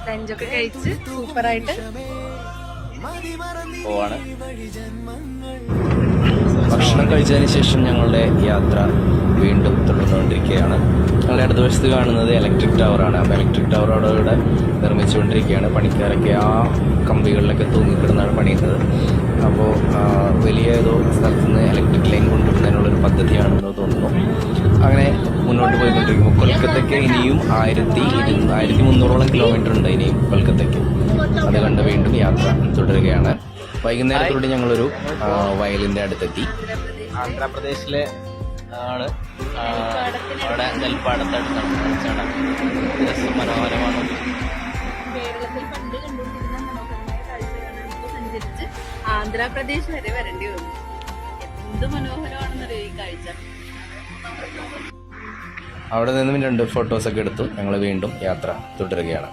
ലഞ്ചൊക്കെ കഴിച്ച് സൂപ്പറായിട്ട് പോവാണ്. ഭക്ഷണം കഴിച്ചതിന് ശേഷം ഞങ്ങളുടെ യാത്ര വീണ്ടും തുടർന്നുകൊണ്ടിരിക്കുകയാണ്. ഞങ്ങളുടെ അടുത്ത വശത്ത് കാണുന്നത് ഇലക്ട്രിക് ടവറാണ്. അപ്പോൾ ഇലക്ട്രിക് ടവറോടെ നിർമ്മിച്ചുകൊണ്ടിരിക്കുകയാണ്. പണിക്കാരൊക്കെ ആ കമ്പികളിലൊക്കെ തൂങ്ങിക്കിടന്നാണ് പണിയുന്നത്. അപ്പോൾ വലിയ ഏതോ സ്ഥലത്ത് നിന്ന് ഇലക്ട്രിക് ലൈൻ കൊണ്ടുവരുന്നതിനുള്ളൊരു പദ്ധതിയാണെന്ന് തോന്നുന്നു. അങ്ങനെ മുന്നോട്ട് പോയിക്കൊണ്ടിരിക്കുമ്പോൾ കൊൽക്കത്തയ്ക്ക് ഇനിയും 1300 കിലോമീറ്റർ ഉണ്ട് ഇനിയും കൊൽക്കത്തയ്ക്ക്. അത് കണ്ട് വീണ്ടും യാത്ര തുടരുകയാണ്. വൈകുന്നേരത്തോടെ ഞങ്ങളൊരു വയലിൻ്റെ അടുത്തെത്തി. ആന്ധ്രാപ്രദേശിലെ ആണ്. അവിടെ നെൽപ്പാടത്തടുത്താണ് മനോഹരമാണ്. കേരളത്തിൽ പണ്ട് കണ്ടുകൊണ്ടിരുന്ന മനോഹരമായ കാഴ്ചകളാണ് സഞ്ചരിച്ച് ആന്ധ്രാപ്രദേശ് വരെ വരേണ്ടി വന്നു. എന്ത് മനോഹരമാണെന്നറിയോ ഈ കാഴ്ച. അവിടെ നിന്നും 2 ഫോട്ടോസൊക്കെ എടുത്തു. ഞങ്ങൾ വീണ്ടും യാത്ര തുടരുകയാണ്.